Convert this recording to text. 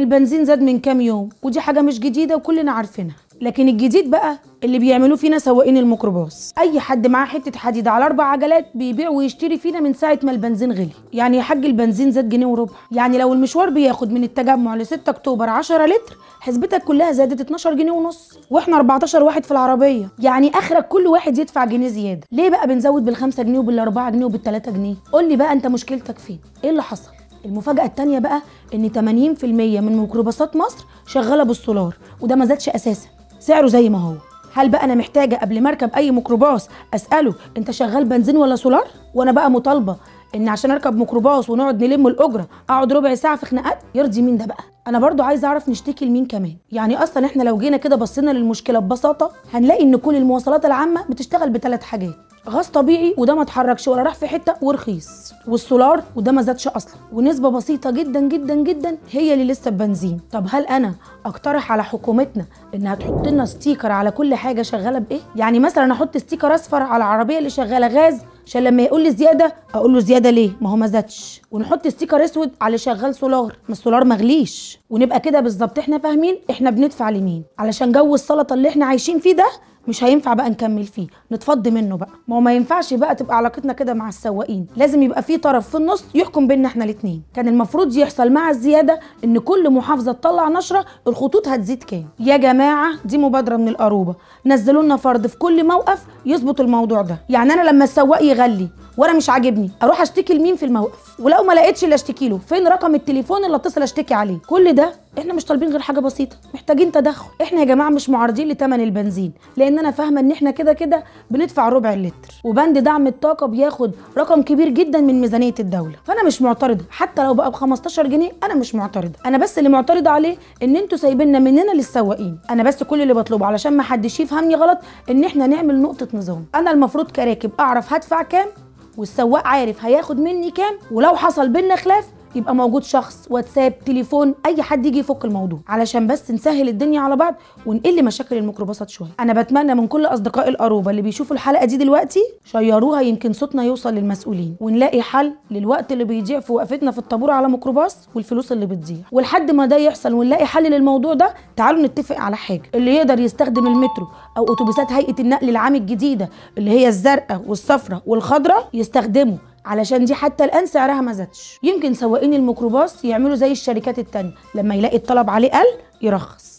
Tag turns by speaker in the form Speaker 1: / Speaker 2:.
Speaker 1: البنزين زاد من كام يوم، ودي حاجه مش جديده وكلنا عارفينها. لكن الجديد بقى اللي بيعملوه فينا سواقين الميكروباص، اي حد معاه حته حديد على 4 عجلات بيبيع ويشتري فينا من ساعه ما البنزين غلي. يعني يا حاج البنزين زاد جنيه وربع، يعني لو المشوار بياخد من التجمع ل 6 اكتوبر 10 لتر، حسبتك كلها زادت 12 جنيه ونص، واحنا 14 واحد في العربيه، يعني اخرك كل واحد يدفع جنيه زياده. ليه بقى بنزود بال5 جنيه وبال4 جنيه وبال3 جنيه؟ قول لي بقى انت مشكلتك فين؟ ايه اللي حصل؟ المفاجأة التانية بقى ان 80% من ميكروباصات مصر شغالة بالسولار، وده ما زادش اساسا، سعره زي ما هو. هل بقى انا محتاجة قبل ما اركب اي ميكروباص اسأله انت شغال بنزين ولا سولار؟ وانا بقى مطالبة ان عشان اركب ميكروباص ونقعد نلم الاجرة اقعد ربع ساعة في خناقات؟ يرضي مين ده بقى؟ انا برضو عايزه اعرف نشتكي لمين كمان. يعني اصلا احنا لو جينا كده بصينا للمشكله ببساطه هنلاقي ان كل المواصلات العامه بتشتغل ب3 حاجات: غاز طبيعي وده ما اتحركش ولا راح في حته ورخيص، والسولار وده ما زادش اصلا، ونسبه بسيطه جدا جدا جدا هي اللي لسه ببنزين. طب هل انا اقترح على حكومتنا انها تحط لنا ستيكر على كل حاجه شغاله بايه؟ يعني مثلا احط ستيكر اصفر على العربيه اللي شغاله غاز عشان لما يقول لي زياده اقول له زياده ليه؟ ما هو ما زادش. ونحط ستيكر اسود على شغال سولار، ما السولار مغليش. ونبقى كده بالظبط احنا فاهمين احنا بندفع لمين، علشان جو السلطه اللي احنا عايشين فيه ده مش هينفع بقى نكمل فيه، نتفض منه بقى. ما هو ما ينفعش بقى تبقى علاقتنا كده مع السواقين، لازم يبقى في طرف في النص يحكم بيننا احنا الاثنين. كان المفروض يحصل مع الزياده ان كل محافظه تطلع نشره الخطوط هتزيد كام. يا جماعه دي مبادره من القروبه، نزلوا لنا فرد في كل موقف يظبط الموضوع ده. يعني انا لما السواق يغلي وانا مش عاجبني اروح اشتكي لمين في الموقف؟ ولو ما لقيتش اللي اشتكي له، فين رقم التليفون اللي اتصل اشتكي عليه؟ كل ده احنا مش طالبين غير حاجه بسيطه، محتاجين تدخل. احنا يا جماعه مش معارضين لثمن البنزين، لان انا فاهمه ان احنا كده كده بندفع ربع اللتر، وبند دعم الطاقه بياخد رقم كبير جدا من ميزانيه الدوله، فانا مش معترضه حتى لو بقى ب15 جنيه، انا مش معترضه. انا بس اللي معترضه عليه ان انتوا سايبيننا مننا للسواقين. انا بس كل اللي بطلبه علشان ما حدش يفهمني غلط ان احنا نعمل نقطه نظام. انا المفروض كراكب اعرف هدفع كام، والسواق عارف هياخد مني كام، ولو حصل بينا خلاف يبقى موجود شخص، واتساب، تليفون، اي حد يجي يفك الموضوع، علشان بس نسهل الدنيا على بعض ونقل مشاكل الميكروباصات شويه. انا بتمنى من كل اصدقاء القروبه اللي بيشوفوا الحلقه دي دلوقتي شيروها، يمكن صوتنا يوصل للمسؤولين ونلاقي حل للوقت اللي بيضيع في وقفتنا في الطابور على ميكروباص والفلوس اللي بتضيع. ولحد ما ده يحصل ونلاقي حل للموضوع ده، تعالوا نتفق على حاجه: اللي يقدر يستخدم المترو او اتوبيسات هيئه النقل العام الجديده اللي هي الزرقاء والصفراء والخضراء يستخدمه، علشان دي حتى الان سعرها ما زادش. يمكن سواقين الميكروباص يعملوا زي الشركات التانية، لما يلاقي الطلب عليه قل يرخص.